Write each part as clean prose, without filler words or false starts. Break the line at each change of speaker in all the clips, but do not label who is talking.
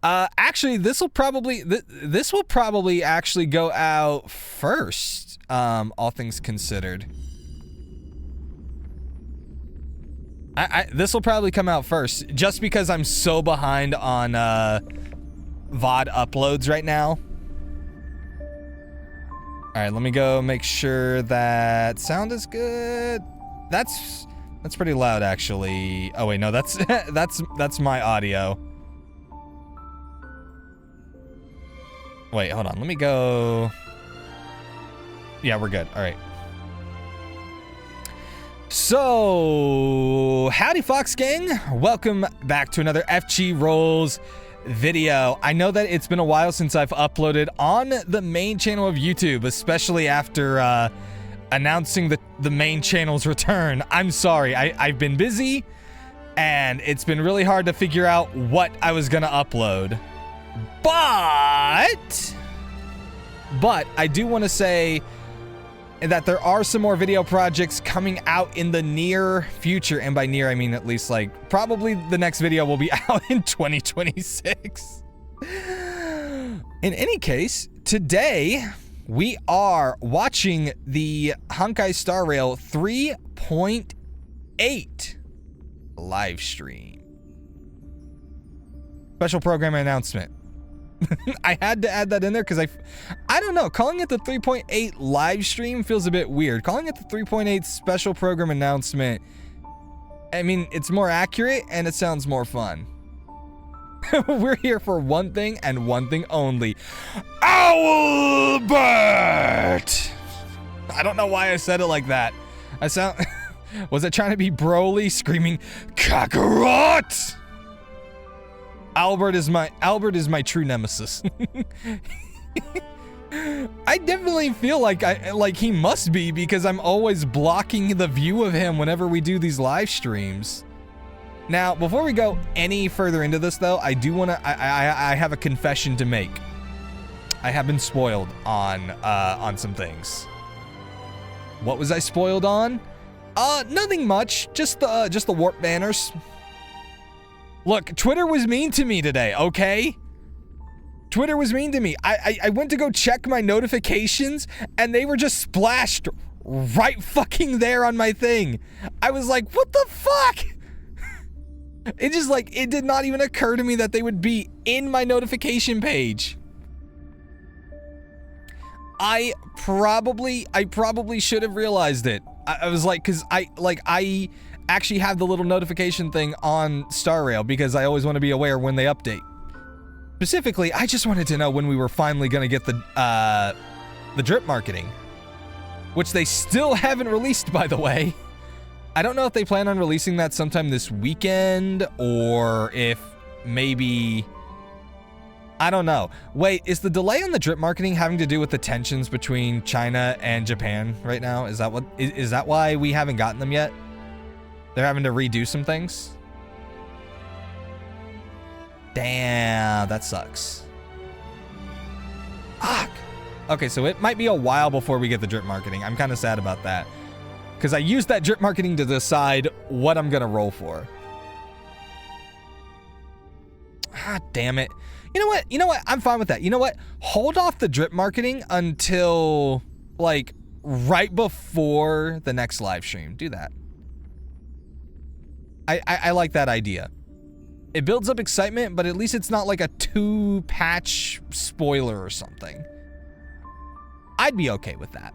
Actually, this will probably actually go out first. All things considered. This will probably come out first, just because I'm so behind on VOD uploads right now. All right, let me go make sure that sound is good. That's pretty loud, actually. Oh wait, no, that's that's my audio. Wait, hold on. Let me go. Yeah, we're good. All right. So, howdy Fox Gang. Welcome back to another FGRolls video. I know that it's been a while since I've uploaded on the main channel of YouTube, especially after announcing the main channel's return. I'm sorry. I've been busy, and it's been really hard to figure out what I was gonna upload. But I do want to say that there are some more video projects coming out in the near future, and by near I mean at least like probably the next video will be out in 2026. In any case, today we are watching the Honkai Star Rail 3.8 live stream. Special program announcement. I had to add that in there because I don't know, calling it the 3.8 live stream feels a bit weird. Calling it the 3.8 special program announcement, I mean, it's more accurate and it sounds more fun. We're here for one thing and one thing only. Albert! I don't know why I said it like that. Was I trying to be Broly screaming Kakarot? Albert is my true nemesis. I definitely feel like he must be, because I'm always blocking the view of him whenever we do these live streams. Now, before we go any further into this though, I do want to I have a confession to make. I have been spoiled on some things. What was I spoiled on? Nothing much, just the warp banners. Look, Twitter was mean to me today, okay? Twitter was mean to me. I went to go check my notifications, and they were just splashed right fucking there on my thing. I was like, what the fuck? It just like, it did not even occur to me that they would be in my notification page. I probably should have realized it. I was like, cause I actually have the little notification thing on Star Rail because I always want to be aware when they update. Specifically, I just wanted to know when we were finally going to get the drip marketing, which they still haven't released, by the way. I don't know if they plan on releasing that sometime this weekend or if maybe, I don't know. Wait, is the delay on the drip marketing having to do with the tensions between China and Japan right now? Is that why we haven't gotten them yet? They're having to redo some things? Damn, that sucks. Fuck. Okay, so it might be a while before we get the drip marketing. I'm kind of sad about that, because I used that drip marketing to decide what I'm gonna roll for. Ah, damn it. You know what? I'm fine with that. You know what? Hold off the drip marketing until, like, right before the next live stream. Do that. I like that idea. It builds up excitement, but at least it's not like a 2-patch spoiler or something. I'd be okay with that.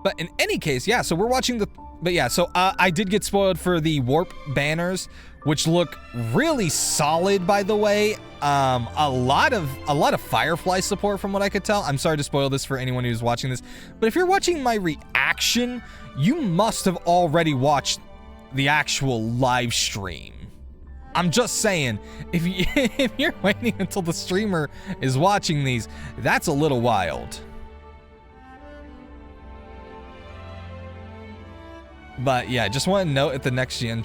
But in any case, yeah, so we're watching the... But yeah, so I did get spoiled for the warp banners, which look really solid, by the way. A lot of Firefly support from what I could tell. I'm sorry to spoil this for anyone who's watching this, but if you're watching my reaction, you must have already watched the actual live stream. I'm just saying, if you're waiting until the streamer is watching these, that's a little wild. But yeah, just want to note if the next gen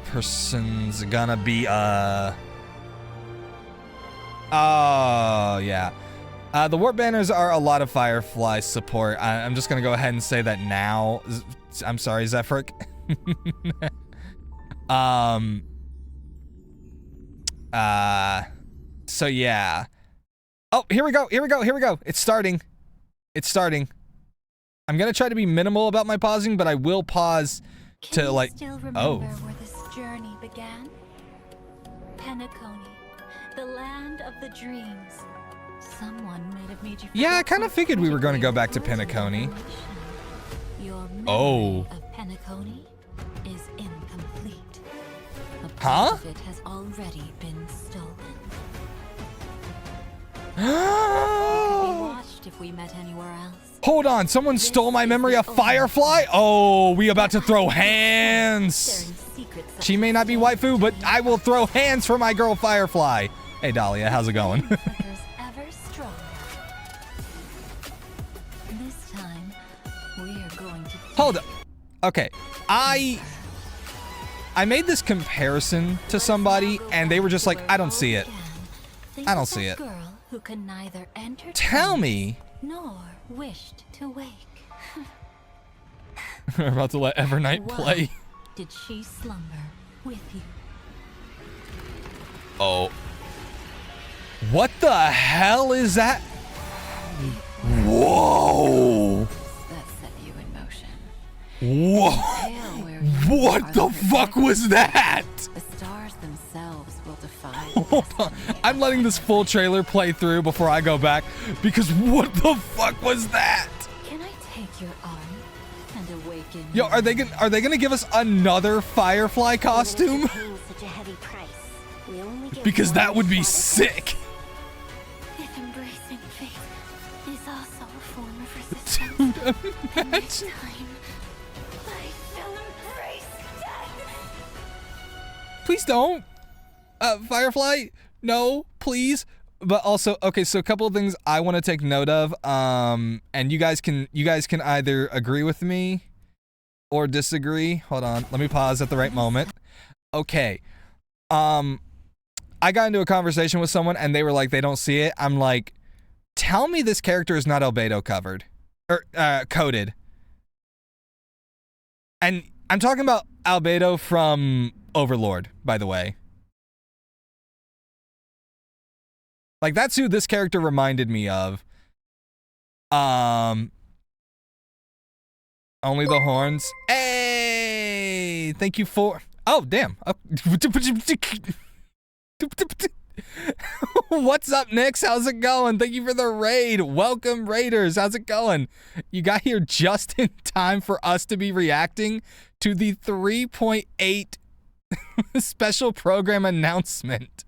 person's gonna be oh yeah, the warp banners are a lot of Firefly support. I'm just gonna go ahead and say that now, I'm sorry, Zephyr. So yeah. Oh, here we go. It's starting. I'm gonna try to be minimal about my pausing, but I will pause to like.
Still remember where this journey began? Penacony, the land of the dreams. Someone might have made you.
Yeah, I kind of figured we were going to go back to Penacony.
Your memory of Penacony is incomplete. A part of it has already been stolen. It could be watched if we met anywhere else.
Hold on, someone stole my memory of Firefly? Oh, we about to throw hands. She may not be waifu, but I will throw hands for my girl Firefly. Hey Dahlia, how's it going?
This time, we are going to
Hold up. Okay, I made this comparison to somebody and they were just like, I don't see it. I don't see it.
Who can neither enter
Tell me.
Nor wished to wake.
We're about to let Evernight play.
Did she slumber with you?
Oh. What the hell is that? Whoa.
That set you in motion.
Whoa. What the fuck was that?
The stars themselves will defy.
Hold on. I'm letting this full trailer play through before I go back because what the fuck was that?
Can I take your arm and awaken?
Yo, are they gonna give us another Firefly costume? Because that would be sick.
If embracing fate is also a form of resistance.
Dude, imagine.
Next time, I shall embrace death.
Please don't. Firefly, no, please. But also, okay, so a couple of things I want to take note of. And you guys can either agree with me or disagree. Hold on, let me pause at the right moment. Okay. I got into a conversation with someone and they were like, they don't see it. I'm like, tell me this character is not albedo covered or coded. And I'm talking about albedo from Overlord, by the way. Like, that's who this character reminded me of. Only the horns. Hey, thank you for. Oh, damn. What's up, Nix? How's it going? Thank you for the raid. Welcome, Raiders. How's it going? You got here just in time for us to be reacting to the 3.8 special program announcement.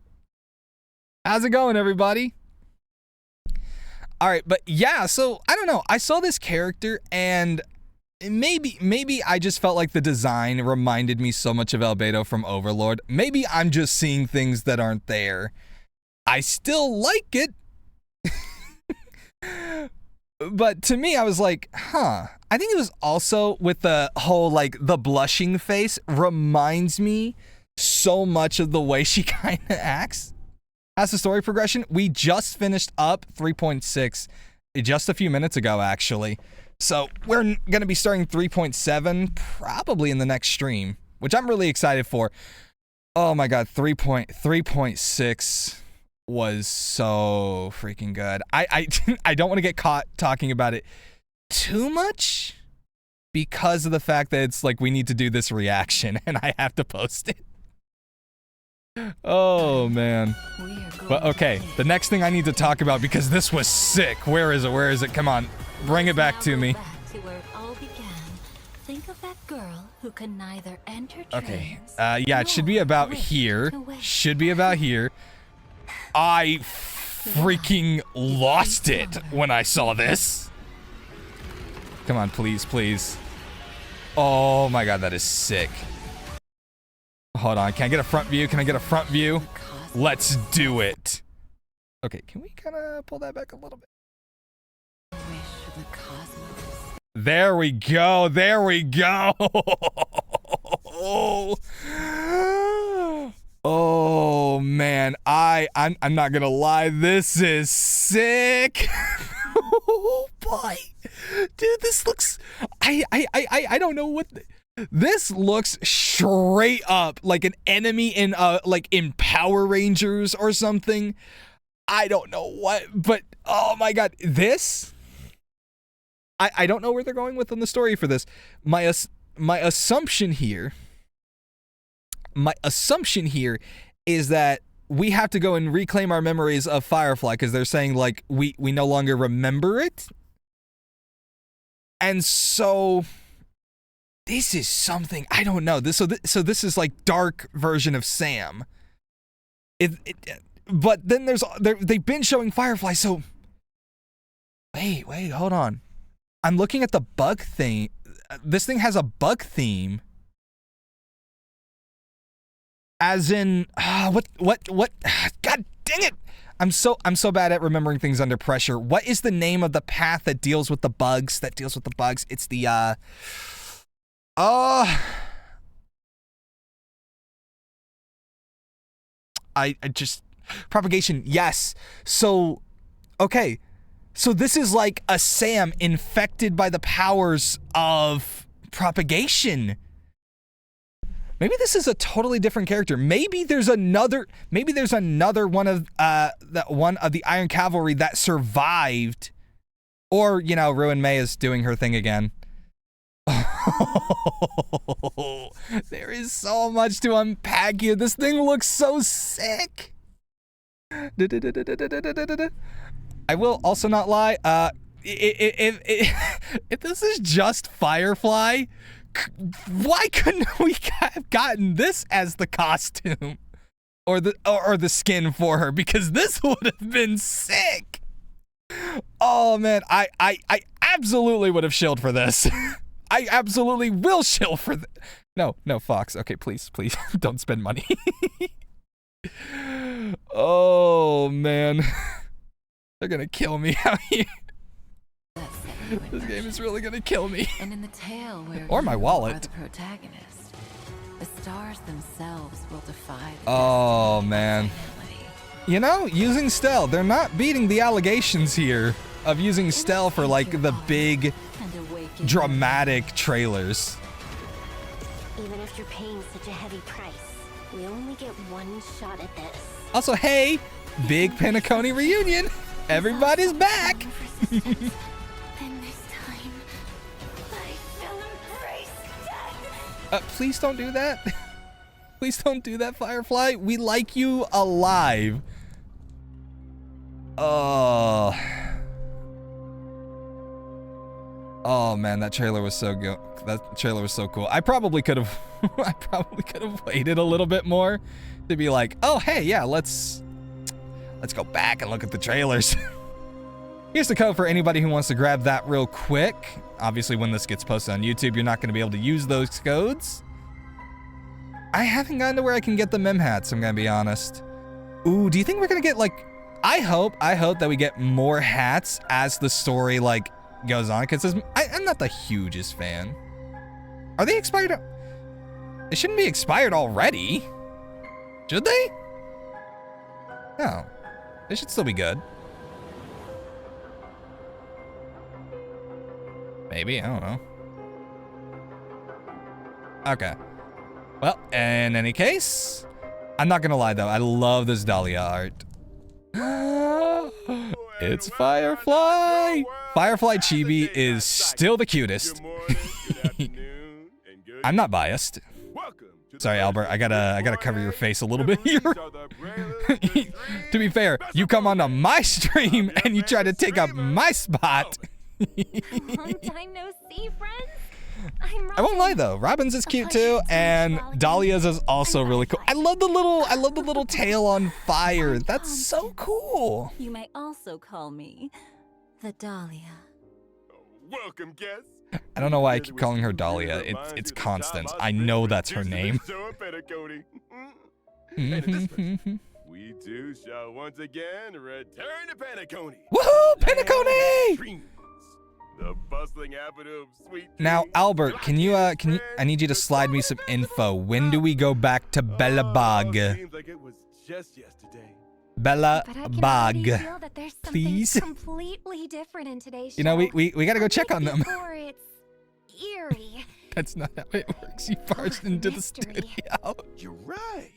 How's it going, everybody? All right, but yeah, so I don't know. I saw this character and maybe I just felt like the design reminded me so much of albedo from Overlord. Maybe I'm just seeing things that aren't there. I still like it. But to me, I was like, huh. I think it was also with the whole, like, the blushing face reminds me so much of the way she kind of acts. As the story progression, we just finished up 3.6 just a few minutes ago, actually. So we're going to be starting 3.7 probably in the next stream, which I'm really excited for. Oh my god, 3.6 was so freaking good. I don't want to get caught talking about it too much because of the fact that it's like we need to do this reaction and I have to post it. Oh man. But okay, the next thing I need to talk about, because this was sick. Where is it? Come on, bring it back to me.
Think of that girl who can neither enter
okay, yeah, it should be about here. Should be about here. I freaking lost it when I saw this. Come on, please, please. Oh my god, that is sick. Hold on, can I get a front view? Can I get a front view? Let's do it. Okay, can we kind of pull that back a little bit? There we go. There we go. Oh man, I'm not gonna lie. This is sick. Oh boy, dude, this looks. I don't know what. This looks straight up like an enemy in like in Power Rangers or something. I don't know what, but oh my god, this. I don't know where they're going with in the story for this. My assumption here is that we have to go and reclaim our memories of Firefly because they're saying like we no longer remember it. And so this is something I don't know. So this is like dark version of Sam. But then they've been showing Firefly, so wait, hold on. I'm looking at the bug thing. This thing has a bug theme. As in, what? God dang it! I'm so bad at remembering things under pressure. What is the name of the path that deals with the bugs? It's the I just propagation. Yes. So, okay. So this is like a Sam infected by the powers of propagation. Maybe this is a totally different character. Maybe there's another one of the Iron Cavalry that survived. Or, you know, Ruin May is doing her thing again. There is so much to unpack here. This thing looks so sick. I will also not lie. If this is just Firefly, why couldn't we have gotten this as the costume or the skin for her? Because this would have been sick. Oh man, I absolutely would have shilled for this. I absolutely will shill for this. No, Fox. Okay, please don't spend money. Oh man. They're gonna kill me out here. This game is really gonna kill me.
And in the tale where
or my wallet.
are the protagonist, the stars themselves will defy the
oh man. You know, using Stell, they're not beating the allegations here of using Stell for like the big dramatic trailers.
Even if you're paying such a heavy price, we only get one shot at this.
Also, hey, big Penacony reunion. Everybody's back.
Then this time, I shall embrace death.
Please don't do that. Please don't do that, Firefly. We like you alive. Oh man, that trailer was so good. That trailer was so cool. I probably could have waited a little bit more to be like, oh hey, yeah, let's go back and look at the trailers. Here's the code for anybody who wants to grab that real quick. Obviously, when this gets posted on YouTube, you're not going to be able to use those codes. I haven't gotten to where I can get the mem hats, I'm going to be honest. Ooh, do you think we're going to get, like... I hope that we get more hats as the story, like, goes on. Because I'm not the hugest fan. Are they expired? They shouldn't be expired already. Should they? No. They should still be good. Maybe, I don't know. Okay. Well, in any case, I'm not gonna lie though, I love this Dahlia art. It's Firefly! Firefly Chibi is still the cutest. I'm not biased. Sorry, Albert, I gotta cover your face a little bit here. To be fair, you come onto my stream and you try to take up my spot.
Long time no see, friends.
I won't lie though, Robin's is cute too, and Dahlia's is also really cool. I love the little tail on fire. That's so cool.
You may also call me the Dahlia.
Welcome, guests.
I don't know why I keep calling her Dahlia. It's Constance. I know that's her name.
We too shall once again return to Penacony.
Woohoo, Penacony!
The bustling avenue of sweet.
Now, Albert, can you? I need you to slide me some info. When do we go back to Belobog?
Seems like it was just yesterday.
Bella
But I can
Bog.
already feel that there's something
Please?
completely different in today's show.
You know, we gotta go check on them.
Before it's eerie.
That's not how it works. You barged into the
mystery.
studio.
You're right.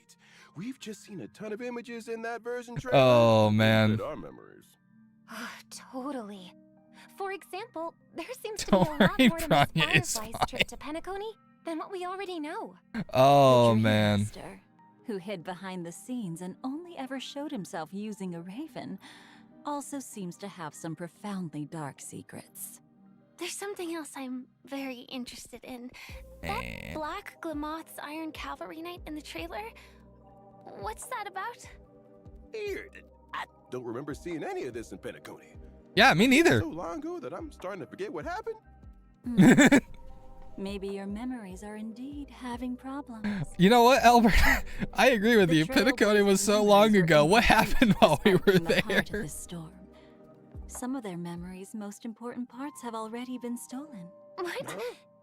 We've just seen a ton of images in that version trailer.
Oh, man.
Good our memories.
Oh, totally. For example, there seems to
Don't
be a lot
worry,
more to
Branya,
Miss
it's
Firefly's trip to Penacony than what we already know.
Oh,
The
man.
Dream Master, who hid behind the scenes and only ever showed himself using a raven, also seems to have some profoundly dark secrets.
There's something else I'm very interested in. That
Eh.
Black Glamoth's Iron Cavalry Knight in the trailer? What's that about?
Weird. I don't remember seeing any of this in Penacony.
Yeah, me neither.
So long ago that I'm starting to forget what happened.
Maybe your memories are indeed having problems.
You know what, Albert? I agree with
The
you. Penacony was
Trailblazers'
so long
memories are
ago. What
incomplete
happened while we were
despite being the heart of
there?
the storm. Some of their memories' most important parts have already been stolen.
What?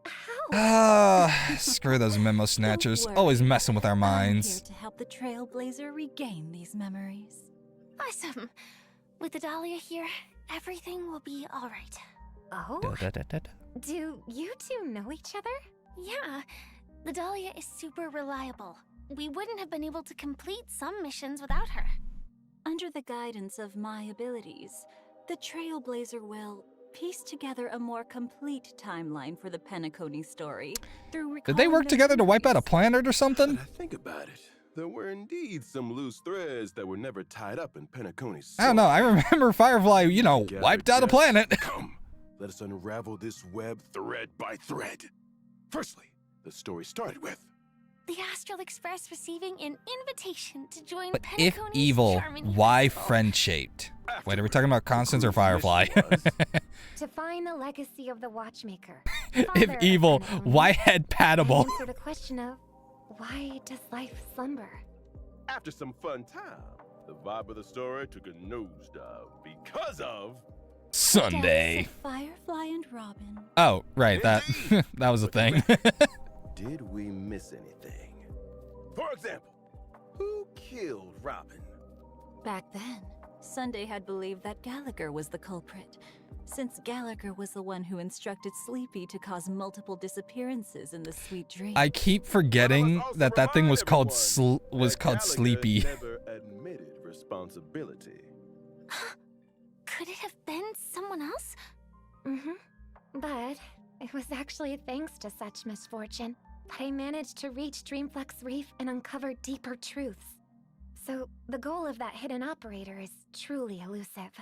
How?
Ah, screw those memo snatchers.
worry.
Always messing with our
I'm here
minds.
to help the Trailblazer regain these memories.
Awesome. With the Dahlia here, everything will be all right. Oh?
Da-da-da-da-da.
Do you two know each other? Yeah. The Dahlia is super reliable. We wouldn't have been able to complete some missions without her.
Under the guidance of my abilities, the Trailblazer will piece together a more complete timeline for the Penacony story through
Did they
recalling
work
their
together to wipe out a
memories.
planet or something?
But I think about it. There were indeed some loose threads that were never tied up in Penacony's
I don't know. I remember Firefly,
Gather
wiped out a
dust.
planet.
Come, let us unravel this web thread by thread. Firstly, the story started with
The Astral Express receiving an invitation to join
But if
Penacony's
evil,
charming
why
festival.
friend-shaped? Wait, are we talking about Constance or
the crew's
Firefly?
mission was
To find the legacy of the Watchmaker.
If
father of
evil,
Penacony,
why
and
head-patable?
answer the question of, why does life slumber?
After some fun time, the vibe of the story took a nosedive because of
Sunday.
Deaths of Firefly and Robin.
Oh, right, that that was a thing.
did we miss anything? For example, who killed Robin?
Back then, Sunday had believed that Gallagher was the culprit, since Gallagher was the one who instructed Sleepy to cause multiple disappearances in the Sweet Dream.
I keep forgetting that that thing was called
that Gallagher
Sleepy.
never admitted responsibility.
Could it have been someone else? Mm-hmm. But it was actually thanks to such misfortune that I managed to reach Dreamflex Reef and uncover deeper truths. So the goal of that hidden operator is truly elusive.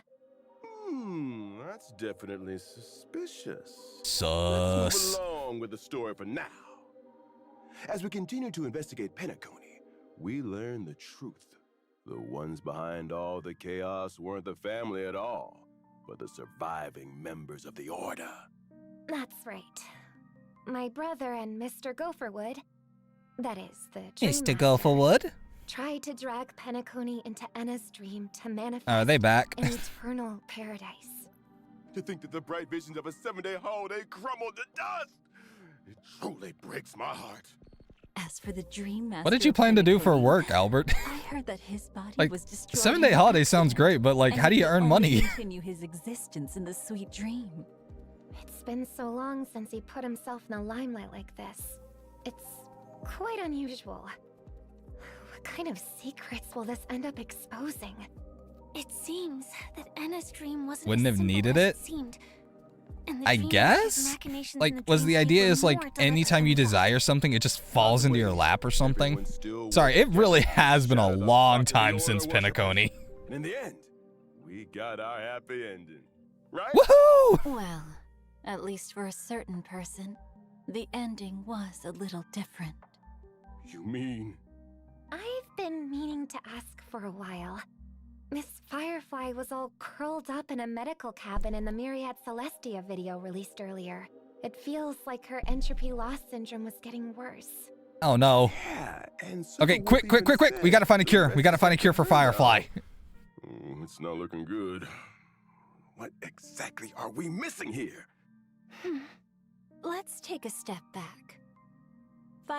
That's definitely suspicious.
Sus.
Let's move along with the story for now. As we continue to investigate Penacony, we learn the truth. The ones behind all the chaos weren't the family at all, but the surviving members of the Order.
That's right. My brother and Mr. Gopherwood, that is, the Dream
Mr.
Master,
Gopherwood?
tried to drag Penacony into Enna's dream to manifest
Are they back?
an eternal paradise.
To think that the bright visions of a 7-day holiday crumbled to dust! It truly breaks my heart.
As for the Dream Master,
What did you
of
plan to do for
Penacony,
work, Albert?
I heard that his body
Like,
was destroyed.
7-day
in
holiday
an
sounds
accident,
great, but like,
and
how do
he
you
could
earn
only
money?
Continue his existence in the Sweet Dream.
It's been so long since he put himself in the limelight like this. It's quite unusual. What kind of secrets will this end up exposing? It seems that Enna's dream wasn't
Wouldn't
as
have
simple
needed
as
it?
seemed. And the
I
Dream Master's
guess?
machinations in
Like, was the
dreamscape
idea
were
is like
more deliberate
anytime you
than we
desire something, it just falls into your lap or something?
Everyone still
Sorry, it
worked
really
together
has been a
shadow the
long
fucking
time
Order
since
worshippers.
Penacony.
And in the end, we got our happy ending. Right?
Woohoo!
Well, at least for a certain person, the ending was a little different.
You mean?
I've been meaning to ask for a while. Miss Firefly was all curled up in a medical cabin in the Myriad Celestia video released earlier. It feels like her entropy loss syndrome was getting worse.
Oh no.
Yeah, and so
Okay,
what
quick,
we've
quick,
been
quick, quick. We
saying,
gotta find a
the
cure.
rest
We gotta
is
find a cure for
up to you now.
Firefly.
It's not looking good. What exactly are we missing here?
Let's take a step back.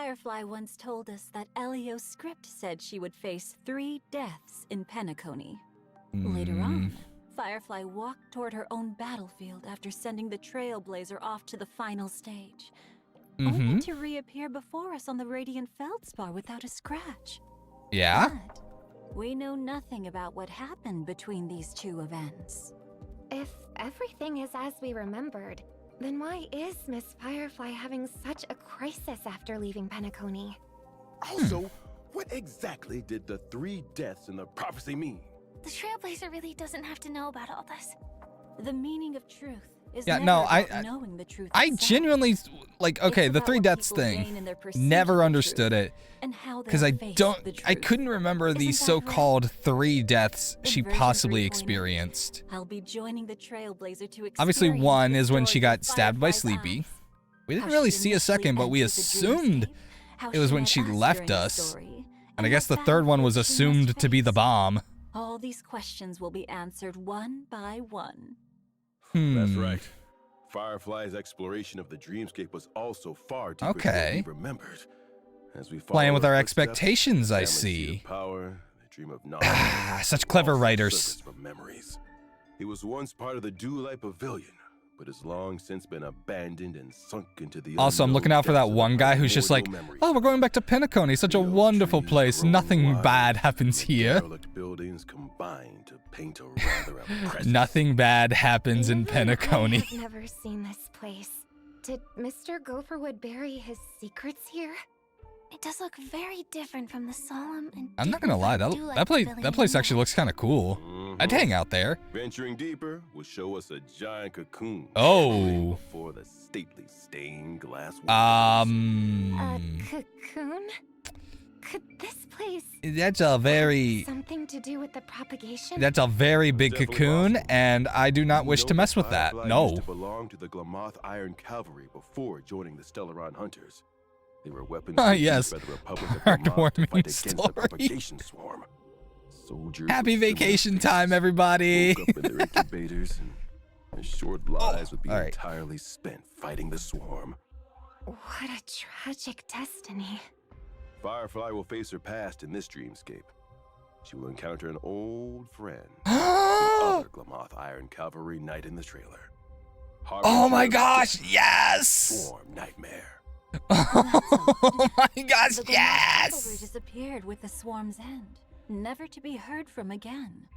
Firefly once told us that Elio's script said she would face 3 deaths in Penacony. Later on, Firefly walked toward her own battlefield after sending the Trailblazer off to the final stage, only to reappear before us on the Radiant Feldspar without a scratch.
Yeah?
But we know nothing about what happened between these 2 events.
If everything is as we remembered, then why is Miss Firefly having such a crisis after leaving Penacony?
Also, what exactly did the 3 deaths in the prophecy mean?
The Trailblazer really doesn't have to know about all this.
The meaning of truth is
Yeah,
never
no,
about knowing the truth
I
itself.
genuinely, like, okay,
It's
the
about
3
what
deaths
people gain
thing,
in their pursuit
never
of the
understood
truth
it.
and how they
Because I
face the
I
truth.
couldn't remember the
Isn't that
so-called 3 deaths she
In version
possibly
3.0,
experienced.
I'll be joining the Trailblazer to
Obviously,
experience
1
the
is when she
story
got
of
stabbed by
Firefly's
Sleepy.
eyes.
We didn't
How
really
she
see a
initially
second, but we
entered the
assumed
dreamscape, how
it was
she
when
met
she
us
left
during the
us.
story,
And I guess the
what
3rd one was
battlefield she
assumed
must
to be the
face.
bomb.
All these questions will be answered one by one.
That's right. Firefly's exploration of the dreamscape was also far deeper than
Okay.
we remembered. As we
Playing
follow
with
her
our
footsteps,
expectations, I
families seed
see.
of power, they dream of knowledge,
Ah, such
and
clever
also
writers.
surface from memories. It was once part of the Dewlight Pavilion, but has long since been abandoned and sunk into the
Also, I'm
unknown
looking out for that
depths of
one guy who's just like,
primordial memory.
oh, we're going back to Penacony, such a
The old
wonderful
trees
place.
growing
Nothing
wild,
bad happens
and the
here.
derelict buildings combine to paint a rather oppressive
Nothing bad happens in
Even I
Penacony.
have never seen this place. Did Mr. Gopherwood bury his secrets here?
It does look very different from the solemn and
I'm not gonna lie,
dignified
that
Dewlight
place
Pavilion.
actually looks kind of cool. I'd hang out there.
Venturing deeper will show us a giant cocoon.
Oh.
Before the stately stained glass walls.
A
Hmm.
cocoon? Could this place
That's a very
something to do with the propagation?
That's a very big
Definitely
cocoon,
possible.
and I do not
You
wish
know
to
that
mess with that.
Firefly
No.
used to belong to the Glamoth Iron Cavalry before joining the Stellaron Hunters. They were weapons
Ah,
used
yes.
by the Republic of Glamoth to
Heartwarming
fight against
story.
the propagation swarm. Soldiers
Happy
with similar
vacation
fates
time, everybody.
woke up in their incubators, and their short lives would be
all right.
entirely spent fighting the swarm.
What a tragic destiny.
Firefly will face her past in this dreamscape. She will encounter an old friend, the other Glamoth Iron Cavalry knight in the trailer.
Oh my
Harbinger of
gosh,
death,
yes!
Swarm Nightmare.
Oh my gosh,
The Glamoth cavalry
yes!
disappeared with the swarm's end, never to be heard from again.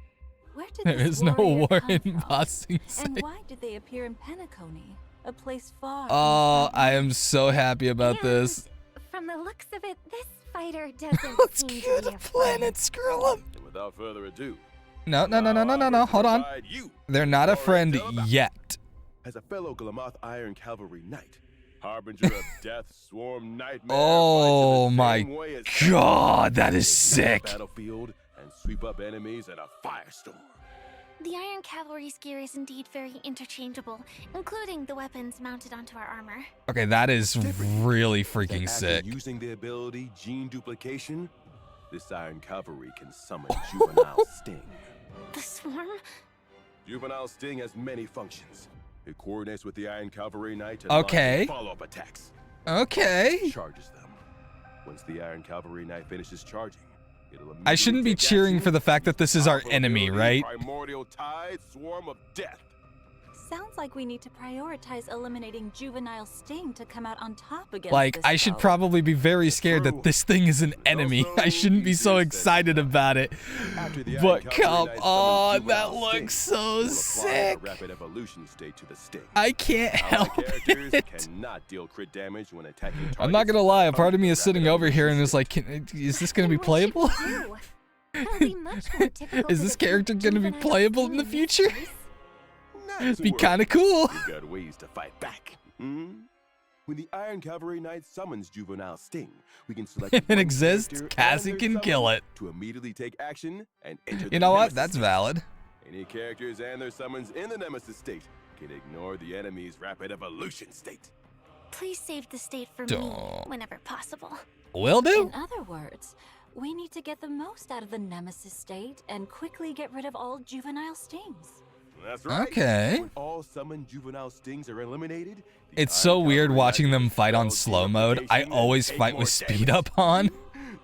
Where did
There
this
is no
warrior
war
come
in
from?
Bossing
And
Sing.
why did they appear in Penacony, a place far from
Oh,
the
I am so happy about
And
this.
From the looks of it, this fighter doesn't
Let's
seem
go
to
to
be a
planet Skrullum.
And without further ado,
No, hold on.
provide you,
They're not a
Warrior
friend
Delabout.
yet.
As a fellow Glamoth Iron Cavalry knight, Harbinger of Death, Swarm Nightmare.
Oh
fights in the
my
same way as
God, that is
They take
sick.
the battlefield and sweep up enemies in a firestorm.
The Iron Cavalry's gear is indeed very interchangeable, including the weapons mounted onto our armor.
Okay, that is really
And
freaking
after
sick.
using the ability Gene Duplication, this Iron Cavalry can summon Juvenile Sting.
The swarm?
Juvenile Sting has many functions. It coordinates with the Iron Cavalry Knight and
Okay.
launches follow-up attacks.
Okay.
Charges them. Once the Iron Cavalry Knight finishes charging, it'll
I shouldn't be
immediately take
cheering
action
for the fact that this is our
Powerful
enemy,
ability,
right?
Primordial Tide, Swarm of Death.
Sounds like we need to prioritize eliminating Juvenile Sting to come out on top against
Like,
this
I should
foe.
probably be very scared
True.
that this thing is an enemy.
also
I shouldn't be so
easier said
excited
than done.
about it.
After the Iron
But
Cavalry
come
Knight summons
on, that
Juvenile
looks
Sting,
so
will apply
sick.
a rapid evolution state to the Sting.
I can't
Allied
help
characters
it.
cannot deal crit damage when attacking
I'm not
targets
gonna lie, a
under
part of me
the
is sitting
rapid
over here and
evolution
is like, is this gonna be
Then what should we
playable?
do? It'll be much more difficult
Is
to
this
defeat
character gonna be
Juvenile
playable in
Sting
the
this
future?
case.
Not
It'd
to
be
worry.
kind of cool.
We've got ways to fight back. When the Iron Cavalry Knight summons Juvenile Sting, we can select
If it
one
exists,
character and
Cassie
their
can kill
summon
it.
to immediately take action and enter
You
the
know what?
Nemesis
That's
state.
valid.
Any characters and their summons in the Nemesis state can ignore the enemy's rapid evolution state.
Please save the state for me
Don't.
whenever possible.
Will do.
In other words, we need to get the most out of the Nemesis state and quickly get rid of all Juvenile Stings.
That's right.
Okay.
When all summoned juvenile stings are eliminated, the
It's so
Iron
weird
Cavalry
watching them
activates
fight on
spells,
slow mode. I
amplification,
always
and
fight
take
with
more
speed
damage.
up on.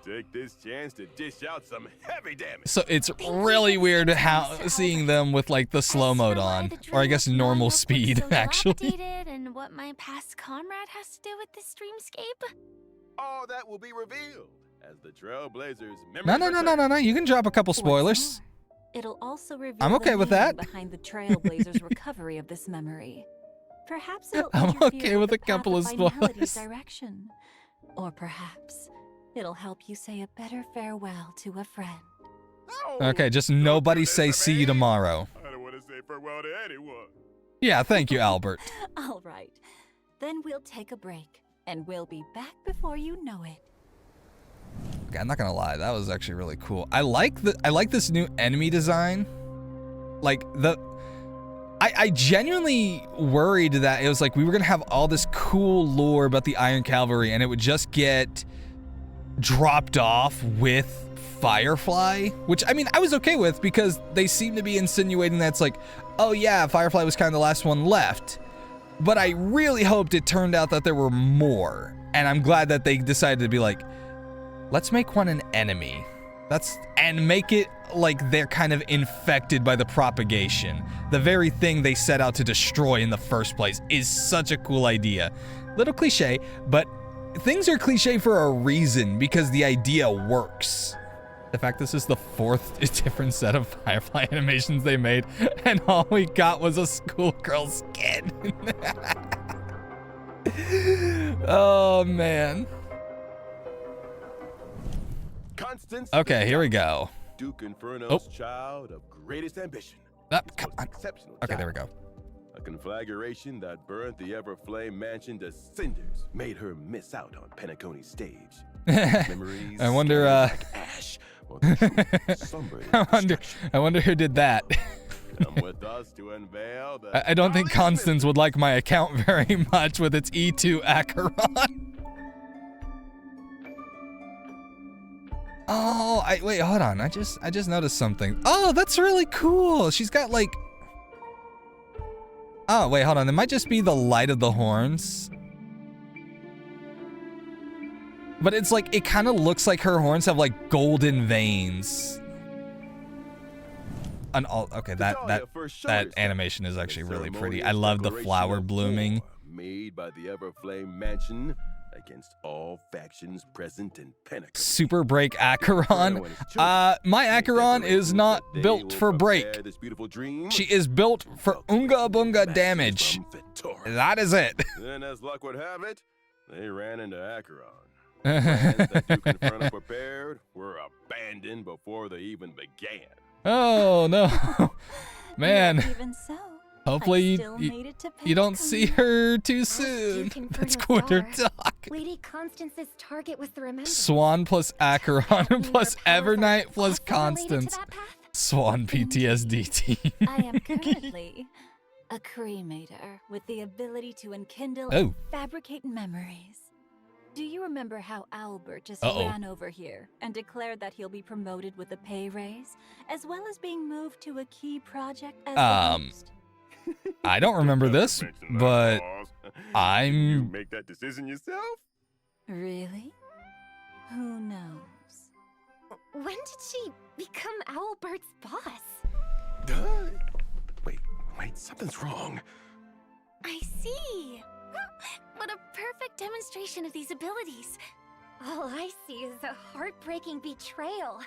Take this chance to dish out some heavy damage.
So it's really weird how seeing them with like the slow mode on, or I guess normal speed actually.
And what my past comrade has to do with this dreamscape?
All that will be revealed as the Trailblazers.
No. You can drop a couple
What's
spoilers.
more, it'll also reveal
I'm okay
the
with
meaning
that.
behind the Trailblazers' recovery of this memory. Perhaps it'll
I'm
interfere
okay with
the
a couple
path
of
Vitality's
spoilers.
direction. Or perhaps it'll help you say a better farewell to a friend.
Okay, just nobody say see you tomorrow.
I don't want to say farewell to anyone.
Yeah, thank you, Albert.
All right. Then we'll take a break, and we'll be back before you know it.
Okay, I'm not gonna lie, that was actually really cool. I like this new enemy design. Like I genuinely worried that it was like we were gonna have all this cool lore about the Iron Cavalry and it would just get dropped off with Firefly, which I mean I was okay with because they seem to be insinuating that it's like, oh yeah, Firefly was kind of the last one left. But I really hoped it turned out that there were more. And I'm glad that they decided to be like, let's make one an enemy. And make it like they're kind of infected by the propagation. The very thing they set out to destroy in the first place is such a cool idea. Little cliche, but things are cliche for a reason because the idea works. The fact this is the 4th different set of Firefly animations they made, and all we got was a schoolgirl skin. Oh man.
Constance.
Okay, here we go.
Duke Inferno's child of greatest ambition.
Come on.
Exceptional
Okay, there we
child.
go.
A conflagration that burnt the Everflame mansion to cinders made her miss out on Penacony's stage. Memories
I wonder,
scattered like ash, while the truth slumbered in destruction.
I wonder who did that.
Come with us to unveil the
I don't think Constance would like my account very much with its E2 Acheron. Oh, wait, hold on. I just noticed something. Oh, that's really cool. She's got like. Oh, wait, hold on. It might just be the light of the horns. But it's like, it kind of looks like her horns have like golden veins. Okay, that animation is actually really pretty. I love the flower blooming.
Made by the Everflame mansion against all factions present in Penacony.
Super Break Acheron. My Acheron is not built for break. She is built for Unga Bunga damage. That is it.
Then, as luck would have it, they ran into Acheron. Plans that Duke Inferno prepared were abandoned before they even began.
Oh no, man.
Even so,
Hopefully
I still made it to
you don't see her too
As
soon.
Duke
Let's
Inferno's
go to
daughter,
talk.
Lady Constance's target was the remembrance.
Swan plus Acheron
Meaning
plus
her powers are
Evernight plus
also related to
Constance.
that path?
Swan PTSD team.
I am currently a cremator with the ability to enkindle
Oh.
and fabricate memories. Do you remember how Albert just ran over here and declared that he'll be promoted with a pay raise, as well as being moved to a key project as the host?
I don't remember this, but
You
I'm
make that decision yourself?
Really? Who knows?
When did she become Owlbert's boss?
Wait, something's wrong.
I see. What a perfect demonstration of these abilities.
All I see is a heartbreaking betrayal.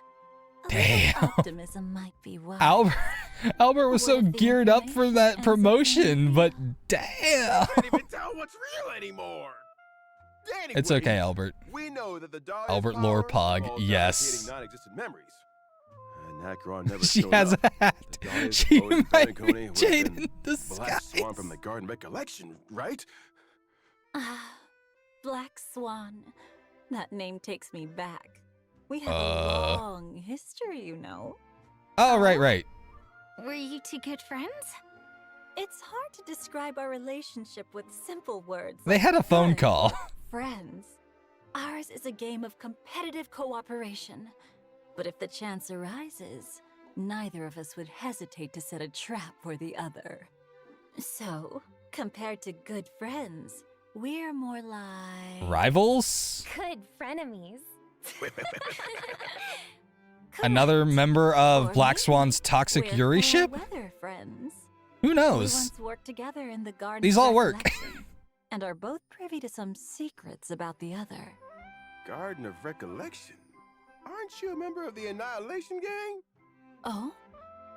A
Damn.
little optimism might be wise.
Albert was so
Worth the
geared up for
information
that
and
promotion, but
support.
damn.
I can't even tell what's real anymore.
It's
Anyway,
okay, Albert.
We know that the Dahlia's
Albert
power
Lorepog,
involves
yes.
eradicating non-existent memories. And Acheron never
She
showed
has
up.
a hat.
The Dahlia's
She
opposing
might
Penacony
be
would have
Jade
been
in
Black Swan
disguise.
from the Garden Recollection, right?
Black Swan. That name takes me back. We have a long history, you know.
Oh, right.
Were you two good friends?
It's hard to describe our relationship with simple words.
They
like
had a phone
good
call.
or Friends. Ours is a game of competitive cooperation. But if the chance arises, neither of us would hesitate to set a trap for the other. So, compared to good friends, we're more like...
Rivals?
Good frenemies.
Another member of Black Swan's toxic
We're
Yuri ship?
weather friends.
Who
We
knows?
once worked together in the Garden
These
of
all work.
Recollection, and are both privy to some secrets about the other.
Garden of Recollection? Aren't you a member of the Annihilation Gang?
Oh?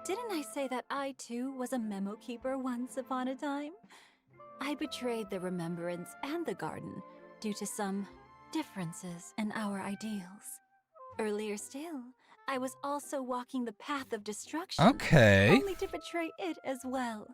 Didn't I say that I too was a memo keeper once upon a time? I betrayed the Remembrance and the Garden due to some differences in our ideals. Earlier still, I was also walking the path of destruction.
Okay.
Only to betray it as well.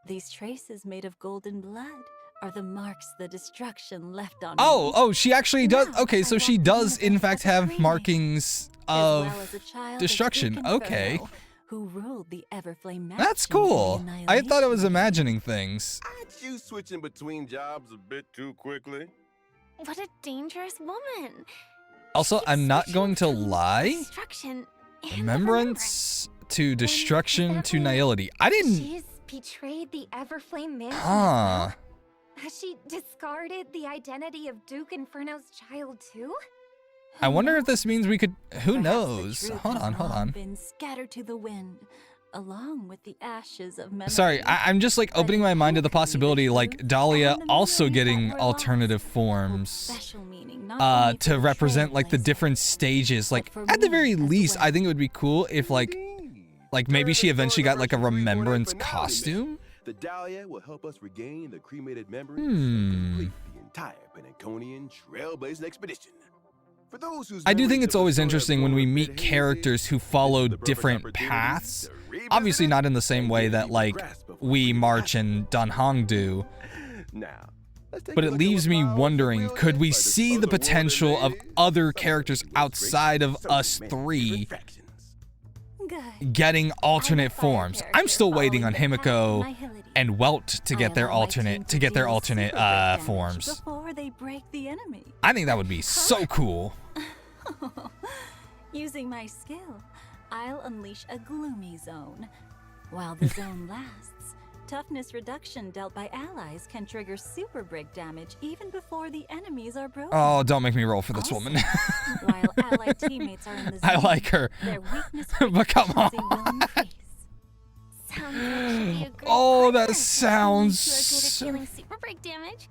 These traces made of golden blood are the marks the destruction left on me.
Oh, she actually does.
Now,
Okay, so
I
she
walk
does
the
in
universe
fact
as a
have
crewmate,
markings
as well
of
as a child of
destruction.
Duke
Okay.
Inferno, who ruled the Everflame
That's
mansion in the
cool. I thought I was
Annihilation.
imagining things.
Aren't you switching between jobs a bit too quickly?
What a dangerous woman.
Also,
Keeps
I'm not
switching
going to
from
lie.
Destruction and
Remembrance to destruction to
that mean
nihility. I didn't.
She's betrayed the Everflame mansion. as
Huh.
well? Has she discarded the identity of Duke Inferno's child too?
I wonder if this means we could. Who
Perhaps the
knows?
truth
Hold
has
on, hold
long
on.
Been scattered to the wind, along with the ashes of memory.
Sorry, I'm just like
But
opening
it
my mind to
could
the
be the
possibility like
truth
Dahlia
and the
also
memories that
getting
were
alternative
lost.
forms
Special meaning, not only for
to
the
represent like the
trailblazer,
different stages. Like
for
at the
me
very
as
least, I
well.
think it would be cool if like maybe she eventually got like a remembrance costume.
The Dahlia will help us regain the cremated memories
Hmm.
and complete the entire Penaconian trailblazing expedition. For those whose
I do think
memories
it's
of the
always
story have
interesting when
grown
we
a bit
meet
hazy,
characters who
this is
follow
the perfect
different
opportunity
paths.
to revisit
Obviously
it
not in the same
and
way
give
that
you a
like
grasp of
we
what
March
happened.
and Dan Hong do.
Now, let's take
But
a
it
look at
leaves
what
me
flowers
wondering,
wielded
could we
by the
see the
otherworldly
potential of
lady,
other
some
characters
illustrations
outside of
so
us
many
three
different fractions.
Good.
getting alternate
fire
forms? I'm
character
still waiting on
following the path of
Himiko
nihility.
and Welt to
I
get their
allow my
alternate
team
to get their
deal
alternate
super break damage
forms.
before they break the enemy.
I think that would be so cool.
Using my skill, I'll unleash a gloomy zone. While the zone lasts, toughness reduction dealt by allies can trigger super break damage even before the enemies are broken.
Oh, don't make me roll for this
Also,
woman.
while allied teammates are in the zone,
I like her.
their weakness
But come on.
efficiency will increase.
Sounds like she'd be a great
Oh,
partner.
that sounds
You're good at dealing super break damage.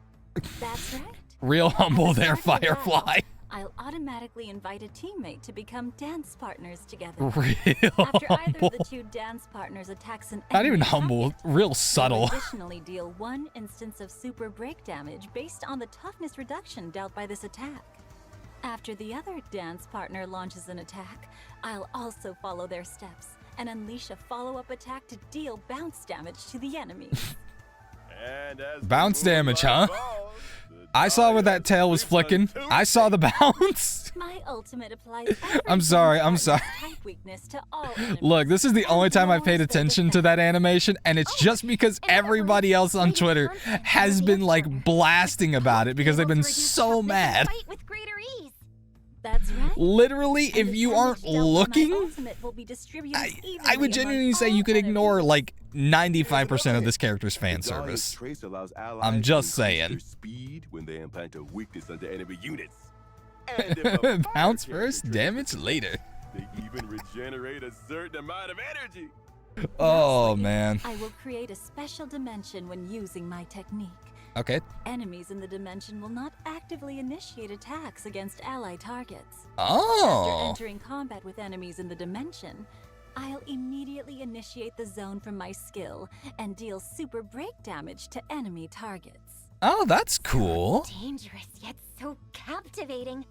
That's right.
real humble
At the
there,
start of the battle,
Firefly.
I'll automatically invite a teammate to become dance partners together.
Real
After either
humble.
of the two dance partners attacks an
Not even
enemy
humble,
target,
real
they'll
subtle.
additionally deal one instance of super break damage based on the toughness reduction dealt by this attack. After the other dance partner launches an attack, I'll also follow their steps and unleash a follow-up attack to deal bounce damage to the enemy.
And as
Bounce
the
damage,
moonlight
huh?
falls, the
I saw where
Dahlia
that tail was
sleeps
flicking.
on
I saw the
Tuesday.
bounce.
My ultimate applies every
I'm sorry, I'm
dance
sorry.
partner's type weakness to all enemies.
Look, this is the
and
only time I've paid
lowers their
attention to that
defense.
animation, and it's just because everybody else on Twitter has been like blasting about it because they've been so mad.
Fight with greater ease.
That's right.
Literally,
And
if
the
you
damage
aren't
dealt by my
looking,
ultimate will be distributed
I
evenly
would
among
genuinely say
all
you could ignore
enemies.
like 95% of this character's fan
The Dahlia's
service.
trace allows allies
I'm
to
just
increase
saying.
their speed when they implant a weakness under enemy units. And if a fire
Bounce
character
first,
triggers
damage
it,
later.
They even regenerate a certain amount of energy.
Oh
Lastly,
man.
I will create a special dimension when using my technique.
Okay.
Enemies in the dimension will not actively initiate attacks against ally targets.
Oh.
After entering combat with enemies in the dimension, I'll immediately initiate the zone from my skill and deal super break damage to enemy targets.
Oh, that's cool.
Dangerous yet so captivating.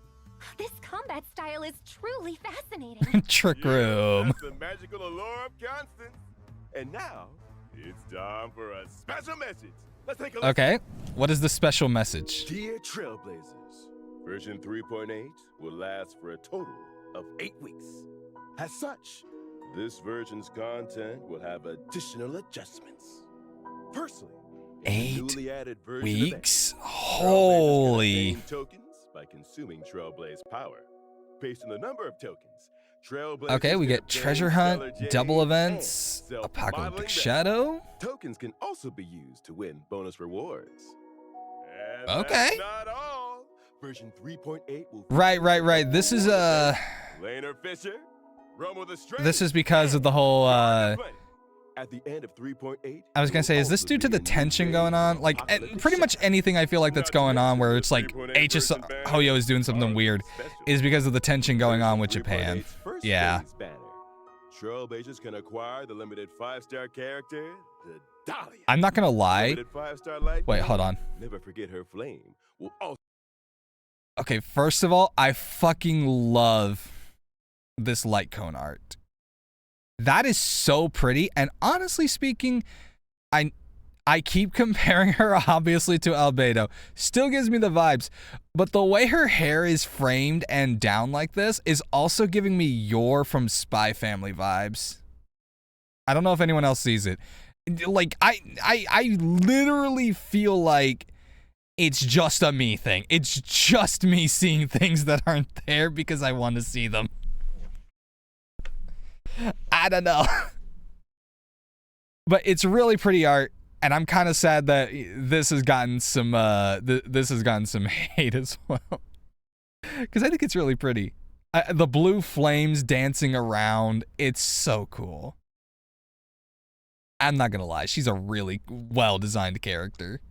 This combat style is truly fascinating.
Trick
Yeah,
room.
That's the magical allure of Constance. And now, it's time for a special message. Let's take a look.
Okay. What is the special message?
Dear Trailblazers, version 3.8 will last for a total of 8 weeks. As such, this version's content will have additional adjustments. Firstly, in the
8
newly added version
weeks?
of X, Trailblazers
Holy.
can gain tokens by consuming Trailblaze power. Based on the number of tokens,
Okay, we get treasure hunt, double events, apocalyptic shadow.
Tokens can also be used to win bonus rewards. And
Okay.
that's not all. Version 3.8 will
Right. This is
Laner Fisher, Romo the Strange,
this is because of the whole
at the end of 3.8.
I was gonna say, is this due to the tension going on? Like, pretty much anything I feel like that's going on where it's like HS Hoyo is doing something weird is because of the tension going on with Japan. Yeah.
Trailblazers can acquire the limited 5-star character, the Dahlia.
I'm not gonna lie.
Limited 5-star light
Wait,
cone,
hold on.
Never forget her flame. Will also
Okay, first of all, I fucking love this light cone art. That is so pretty, and honestly speaking, I keep comparing her obviously to Albedo. Still gives me the vibes, but the way her hair is framed and down like this is also giving me Yor from Spy Family vibes. I don't know if anyone else sees it. Like, I literally feel like it's just a me thing. It's just me seeing things that aren't there because I want to see them. I don't know. But it's really pretty art, and I'm kind of sad that this has gotten some hate as well. Cuz I think it's really pretty. The blue flames dancing around, it's so cool. I'm not going to lie, she's a really well-designed character.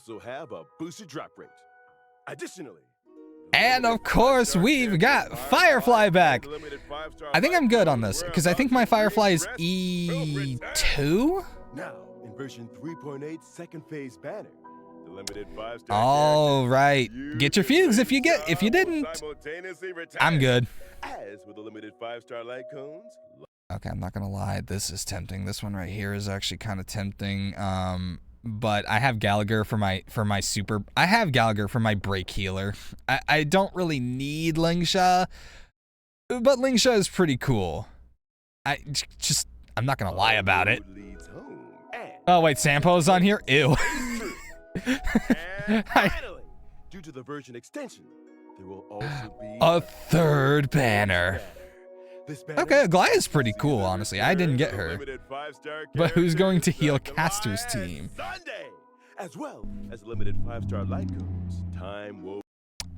also have a boosted drop rate. Additionally,
and of course, we've got Firefly back. I think I'm good on this, because I think my Firefly is E2?
now, in version 3.8 second phase banner, the limited 5-star
All right. Get your fugues if you didn't. I'm good.
As with the limited 5-star light cones.
Okay, I'm not gonna lie, this is tempting. This one right here is actually kind of tempting. But I have Gallagher for my super. I have Gallagher for my break healer. I don't really need Lingsha, but Lingsha is pretty cool. I'm not gonna lie about it. Oh wait, Sampo's on here? Ew.
And finally, due to the version extension, there will also be
a third banner. Okay, Aglaya's pretty cool, honestly. I didn't get her. But who's going to heal Caster's team?
Sunday, as well as limited 5-star light codes. Time will.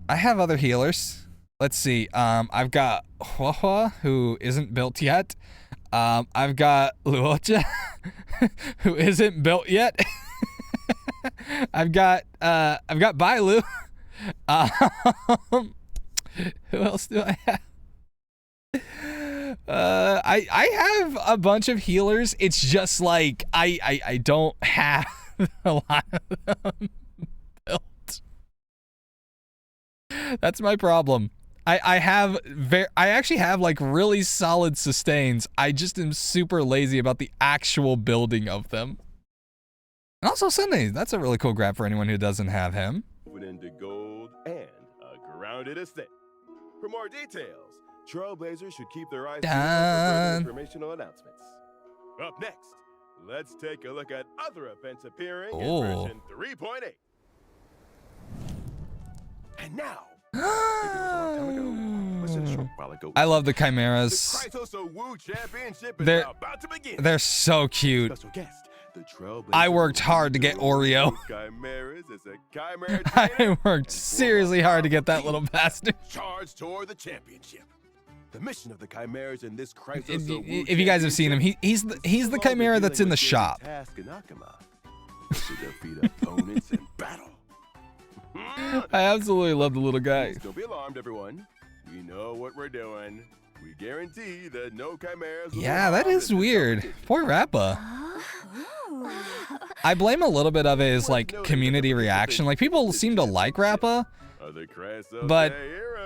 I have other healers. Let's see. I've got Huahua, who isn't built yet. I've got Luocha, who isn't built yet. I've got Bailu. Who else do I have? I have a bunch of healers. It's just like I don't have a lot of them built. That's my problem. I actually have like really solid sustains. I just am super lazy about the actual building of them. And also Sunday, that's a really cool grab for anyone who doesn't have him.
Went into gold and a grounded estate. For more details, Trailblazers should keep their eyes peeled for informational announcements. Up next, let's take a look at other events appearing in version 3.8. And now,
I love the Chimeras. They're so cute. I worked hard to get Oreo. I worked seriously hard to get that little bastard.
Charge toward the championship. The mission of the Chimeras in this
if you guys have seen him, he's the Chimera that's in the shop.
To defeat opponents in battle.
I absolutely love the little guy.
Don't be alarmed, everyone. We know what we're doing. We guarantee that no chimeras will
Yeah, that is weird. Poor Rappa. I blame a little bit of it as like community reaction. Like people seem to like Rappa, but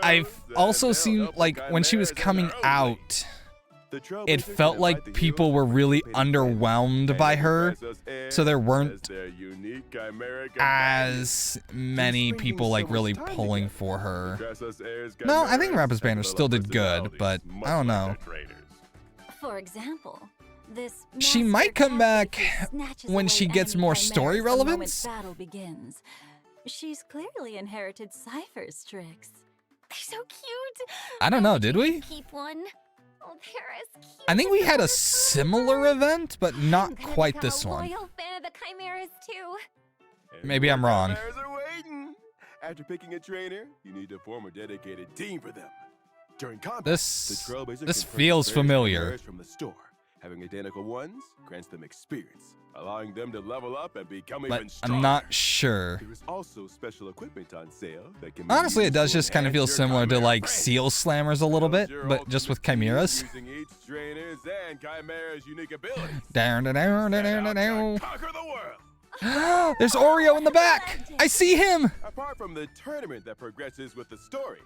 I've also seen like when she was coming out, it felt like people were really underwhelmed by her, so there weren't as many people like really pulling for her. No, I think Rappa's banner still did good, but I don't know.
For example, this
she might come back when she gets more story relevance.
Battle begins. She's clearly inherited Cypher's tricks.
They're so cute.
I don't know, did we?
Keep one.
Oh, they're as cute
I think we
as
had a
little
similar event, but
I'm
not
gonna
quite
become
this
a
one.
loyal fan of the Chimeras too.
Maybe I'm wrong.
Chimeras are waiting. After picking a trainer, you need to form a dedicated team for them. During combat,
This
the Trailblazer
this
can purchase
feels
various
familiar.
chimeras from the store. Having identical ones grants them experience, allowing them to level up and become
But
even stronger.
I'm not sure.
There is also special equipment on sale that can be
Honestly, it
used
does
to
just kind of feel
enhance your
similar to
chimera
like
friends.
Seal Slammers a little bit,
Build your
but just with
ultimate team
chimeras.
Using each trainer's and chimera's unique abilities.
Down, down, down, down,
Set
down,
out
down,
to conquer the world.
down. There's Oreo in the back. I see him.
Apart from the tournament that progresses with the story,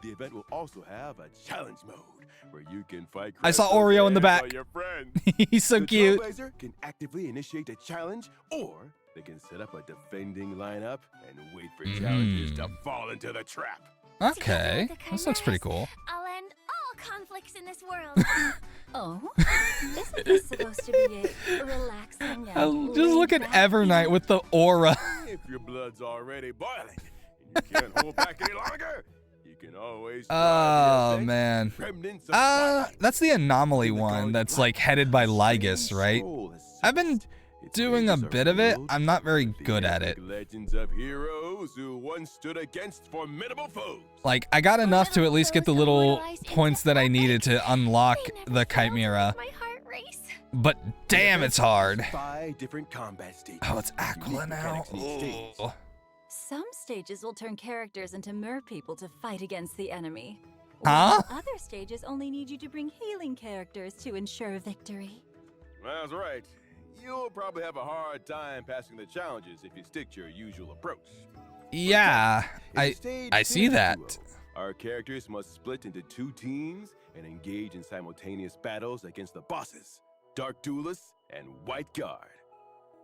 the event will also have a challenge mode where you can fight.
I saw
crystals
Oreo in the
and
back.
all your friends.
He's so
The
cute.
Trailblazer can actively initiate a challenge, or they can set up a defending lineup and wait for challenges to fall into the trap.
Okay,
Together with the
this looks pretty
chimeras,
cool.
I'll end all conflicts in this world.
Oh, isn't this supposed to be a relaxing and
Just look at
laid-back
Evernight with the aura.
If your blood's already boiling and you can't hold back any longer, you can always try
Oh
the event
man.
Remnants of Twilight.
That's the anomaly
In the
one
Guardian
that's
Light,
like headed by
a
Lygus,
strange
right?
soul has
I've been
surfaced. Its
doing a
pages are
bit of it.
filled
I'm not very
with the
good at it.
epic legends of heroes who once stood against formidable foes.
Like, I got enough to at least get the little points that I needed to unlock
They never
the
fail to
Chimera.
make my heart race.
But damn, it's hard.
5 different combat stages.
Oh, it's Aquila
Unique
now.
mechanics in each stage.
Ugh.
Some stages will turn characters into mer people to fight against the enemy.
Huh?
While other stages only need you to bring healing characters to ensure victory.
That's right. You'll probably have a hard time passing the challenges if you stick to your usual approach.
Yeah,
In stage
I see
2
that.
duo, our characters must split into 2 teams and engage in simultaneous battles against the bosses, Dark Duelist and White Guard.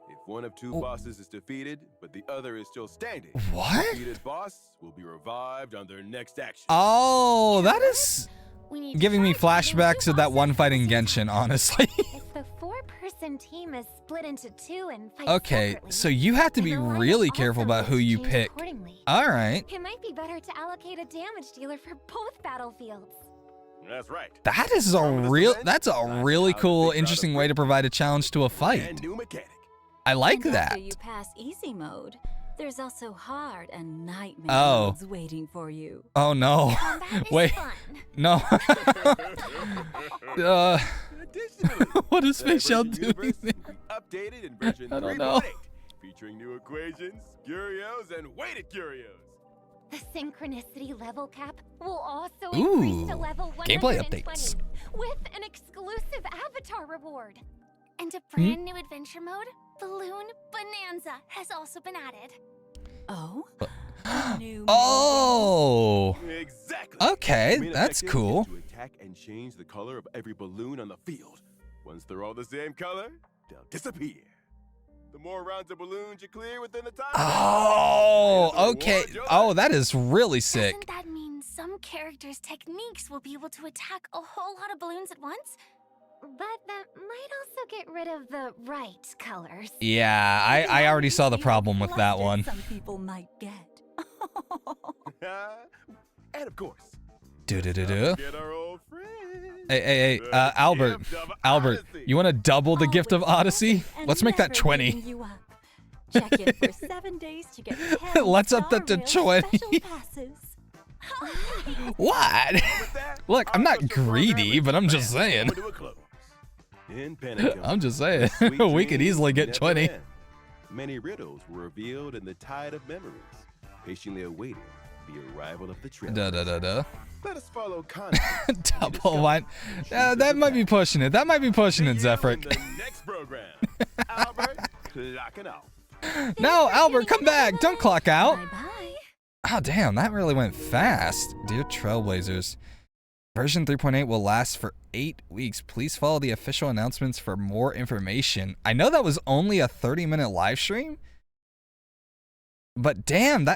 If one of 2
Oh.
bosses is defeated, but the other is still standing,
What?
the defeated boss will be revived on their next action.
Oh, that is
We need to
giving me
fight between
flashbacks
two
of that
bosses
one
at
fight
the
in
same
Genshin,
time.
honestly.
If the 4-person team is split into 2 and fight
Okay,
separately,
so you have to be
then the lineup
really careful
also
about who
needs to
you
change
pick.
accordingly.
All right.
It might be better to allocate a damage dealer for both battlefields.
That's right.
That's a really cool, interesting way to provide a challenge to a fight.
And new mechanic.
I like
And
that.
after you pass easy mode, there's also hard and nightmare
Oh.
modes waiting for you.
Oh no.
Combat is
Wait.
fun.
No.
Additionally,
What is
the
Fish Out
Divergent
doing
Universe
there?
will be updated in version
I don't know.
3.8, featuring new equations, curios, and weighted curios.
The synchronicity level cap will also
Ooh,
increase to level 120
gameplay updates.
with an exclusive avatar reward.
And a brand new adventure mode, Balloon Bonanza, has also been added.
Oh? A new
Oh.
Exactly.
Okay,
The main
that's
objective
cool.
is to attack and change the color of every balloon on the field. Once they're all the same color, they'll disappear. The more rounds of balloons you clear within the time.
Oh,
the more
okay.
rewards you'll
Oh,
earn.
that is really sick.
Doesn't that mean some characters' techniques will be able to attack a whole lot of balloons at once?
But that might also get rid of the right colors.
Yeah, I already saw the problem with that
flustered
one.
Some people might get.
And of course,
Do-do-do-do.
get our old friend.
Hey,
the
Albert.
gift of
Albert,
Odyssey.
you want to double the gift of
Always
Odyssey?
open and
Let's make that
never
20.
giving you up. Check in for 7 days to get 10
Let's up that to
Star Rail
20.
special passes.
What?
With that,
Look, I'm
our
not
special program
greedy,
is
but I'm just
coming
saying.
to a close. In Pentagon,
I'm just saying.
sweet
We could
dreams
easily get
never
20.
end. Many riddles were revealed in the tide of memories, patiently awaiting the arrival of the trail.
Da-da-da-da.
Let us follow context.
Double one. That might be pushing it. That might be pushing it,
See you in
Zephyr.
the next program. Albert, clocking out.
No, Albert, come back. Don't clock out.
Bye-bye.
Oh, damn, that really went fast. Dear Trailblazers, version 3.8 will last for 8 weeks. Please follow the official announcements for more information. I know that was only a 30-minute live stream, but damn,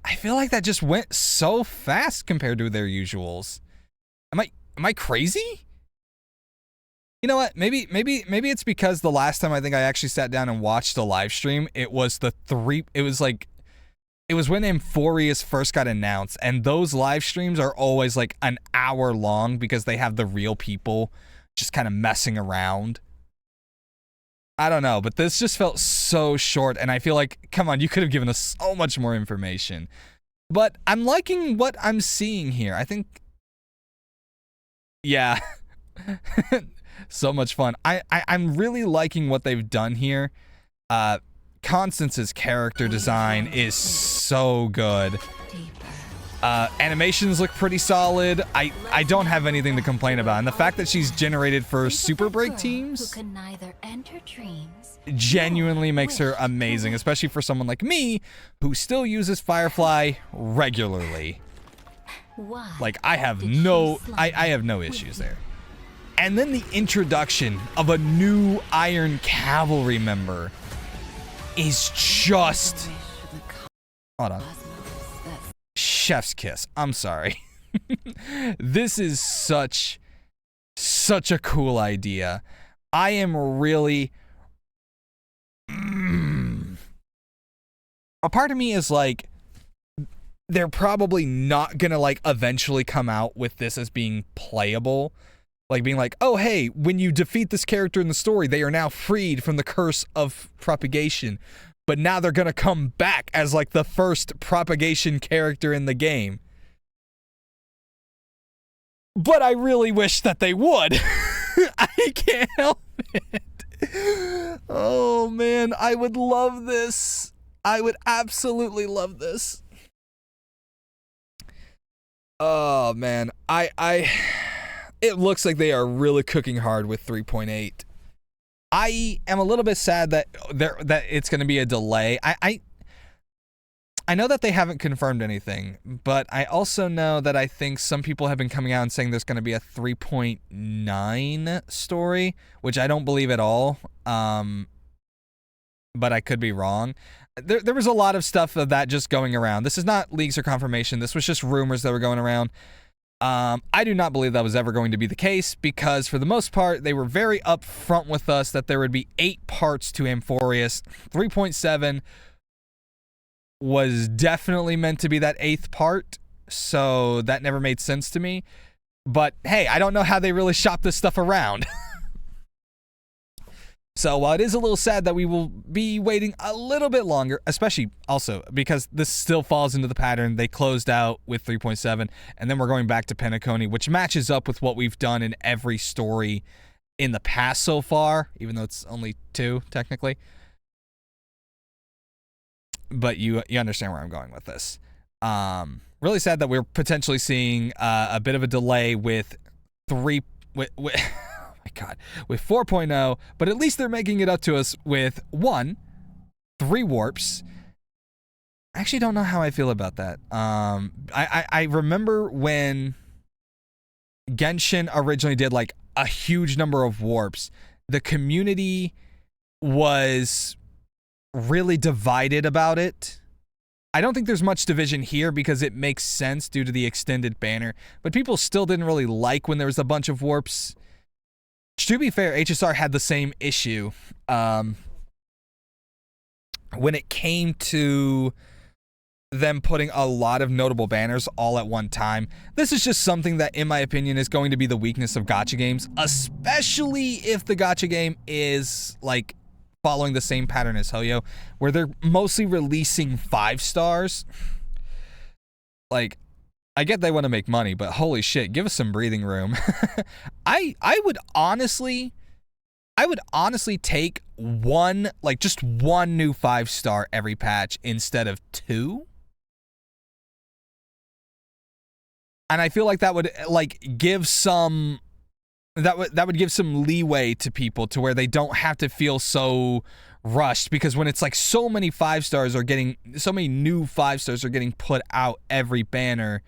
I feel like that just went so fast compared to their usuals. Am I crazy? You know what? Maybe it's because the last time I think I actually sat down and watched a live stream, it was like It was when Amphorius first got announced, and those live streams are always like an hour long because they have the real people just kind of messing around. I don't know, but this just felt so short, and I feel like, come on, you could have given us so much more information. But I'm liking what I'm seeing here. I think, yeah, so much fun. I'm really liking what they've done here. Constance's character design is so good. Animations look pretty solid. I don't have anything to complain about. And the fact that she's generated for Super Break teams genuinely makes her amazing, especially for someone like me who still uses Firefly regularly. Like, I have no issues there. And then the introduction of a new Iron Cavalry member is just... Hold on. Chef's kiss. I'm sorry. This is such a cool idea. I am really... A part of me is like, they're probably not gonna like eventually come out with this as being playable. Like being like, oh hey, when you defeat this character in the story, they are now freed from the curse of propagation. But now they're gonna come back as like the first propagation character in the game. But I really wish that they would. I can't help it. Oh man, I would love this. I would absolutely love this. Oh man, it looks like they are really cooking hard with 3.8. I am a little bit sad that it's going to be a delay. I know that they haven't confirmed anything, but I also know that I think some people have been coming out and saying there's going to be a 3.9 story, which I don't believe at all. But I could be wrong. There was a lot of stuff of that just going around. This is not leaks or confirmation. This was just rumors that were going around. I do not believe that was ever going to be the case because for the most part, they were very upfront with us that there would be 8 parts to Amphorius. 3.7 was definitely meant to be that 8th part, so that never made sense to me. But hey, I don't know how they really shop this stuff around. So while it is a little sad that we will be waiting a little bit longer, especially also because this still falls into the pattern, they closed out with 3.7, and then we're going back to Penacony, which matches up with what we've done in every story in the past so far, even though it's only 2, technically. But you understand where I'm going with this. Really sad that we're potentially seeing a bit of a delay with 4.0, but at least they're making it up to us with 3 warps. I actually don't know how I feel about that. I remember when Genshin originally did like a huge number of warps, the community was really divided about it. I don't think there's much division here because it makes sense due to the extended banner, but people still didn't really like when there was a bunch of warps. To be fair, HSR had the same issue when it came to them putting a lot of notable banners all at one time. This is just something that, in my opinion, is going to be the weakness of gacha games, especially if the gacha game is like following the same pattern as Hoyo, where they're mostly releasing 5 stars. Like, I get they want to make money, but holy shit, give us some breathing room. I would honestly take just one new 5-star every patch instead of 2. And I feel like that would give some leeway to people to where they don't have to feel so rushed, because when it's like so many new 5 stars are getting put out every banner,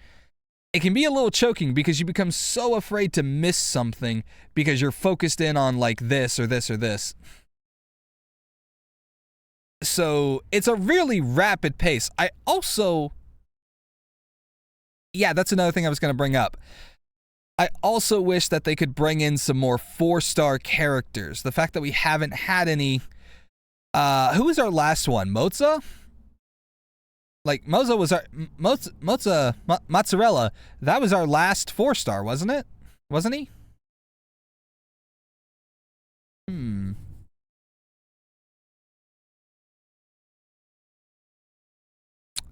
it can be a little choking because you become so afraid to miss something because you're focused in on like this or this or this. So it's a really rapid pace. That's another thing I was going to bring up. I also wish that they could bring in some more 4-star characters. The fact that we haven't had any. Who was our last one? Moza? Like, Mozzarella, that was our last 4-star, wasn't it? Wasn't he?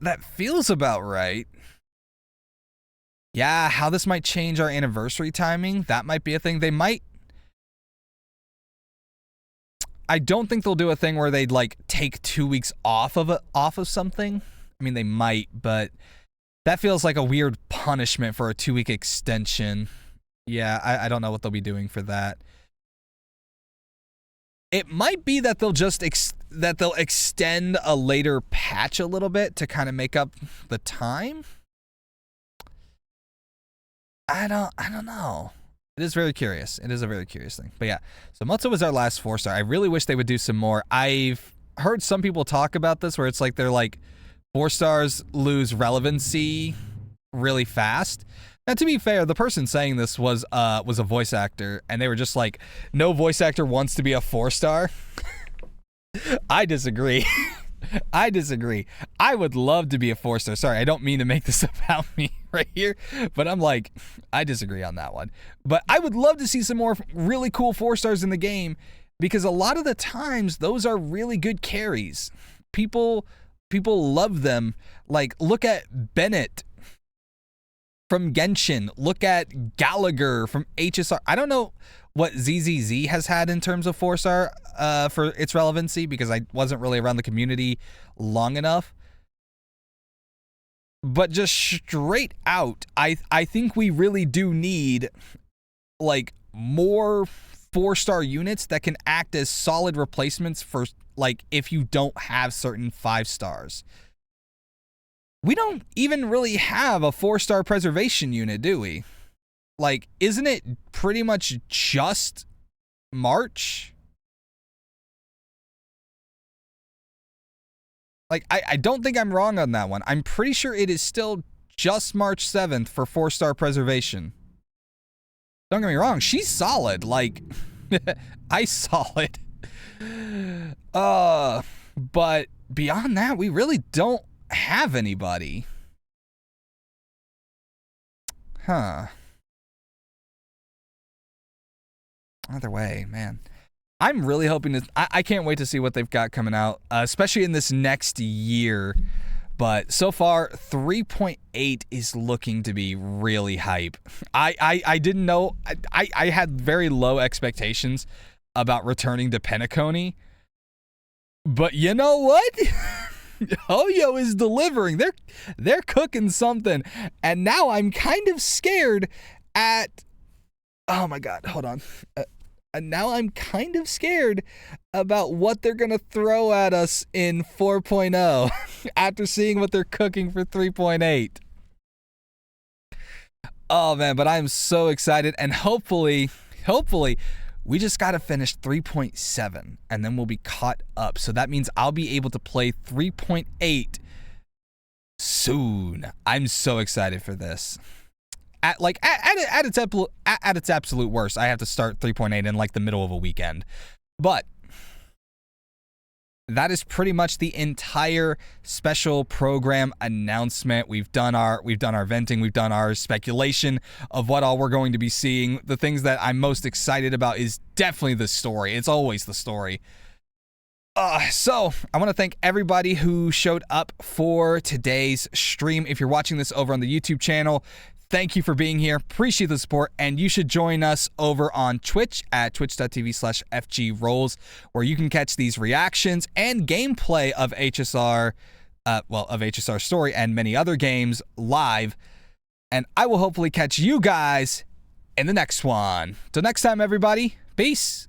That feels about right. Yeah, how this might change our anniversary timing, that might be a thing. They might... I don't think they'll do a thing where they'd, like, take 2 weeks off of something. I mean, they might, but that feels like a weird punishment for a 2-week extension. Yeah, I don't know what they'll be doing for that. It might be that they'll just extend a later patch a little bit to kind of make up the time. I don't know. It is very curious. It is a very curious thing. But yeah, so Motsu was our last 4-star. I really wish they would do some more. I've heard some people talk about this where it's like they're like 4 stars lose relevancy really fast. Now, to be fair, the person saying this was a voice actor, and they were just like, no voice actor wants to be a 4-star. I disagree. I disagree. I would love to be a 4-star. Sorry, I don't mean to make this about me right here, but I'm like, I disagree on that one. But I would love to see some more really cool 4-stars in the game, because a lot of the times those are really good carries. People love them. Like, look at Bennett from Genshin. Look at Gallagher from HSR. I don't know what ZZZ has had in terms of 4-star for its relevancy, because I wasn't really around the community long enough. But just straight out, I think we really do need like more 4-star units that can act as solid replacements for, like, if you don't have certain 5 stars. We don't even really have a 4-star preservation unit, do we? Like, isn't it pretty much just March? Like, I don't think I'm wrong on that one. I'm pretty sure it is still just March 7th for 4-star preservation. Don't get me wrong, she's solid. Like, ice solid. But beyond that, we really don't have anybody. Huh. Either way, man. I'm really hoping to... I can't wait to see what they've got coming out, especially in this next year. But so far, 3.8 is looking to be really hype. I didn't know... I had very low expectations about returning to Penacony. But you know what? Hoyo is delivering. They're cooking something. And now I'm kind of scared at... Oh my god, hold on. And now I'm kind of scared about what they're going to throw at us in 4.0 after seeing what they're cooking for 3.8. Oh man, but I'm so excited, and hopefully we just got to finish 3.7 and then we'll be caught up. So that means I'll be able to play 3.8 soon. I'm so excited for this. At its absolute worst, I have to start 3.8 in like the middle of a weekend. But that is pretty much the entire special program announcement. We've done our venting, we've done our speculation of what all we're going to be seeing. The things that I'm most excited about is definitely the story. It's always the story. So I want to thank everybody who showed up for today's stream. If you're watching this over on the YouTube channel, thank you for being here. Appreciate the support. And you should join us over on Twitch at twitch.tv/FGRolls, where you can catch these reactions and gameplay of HSR, of HSR Story and many other games live. And I will hopefully catch you guys in the next one. Till next time, everybody. Peace.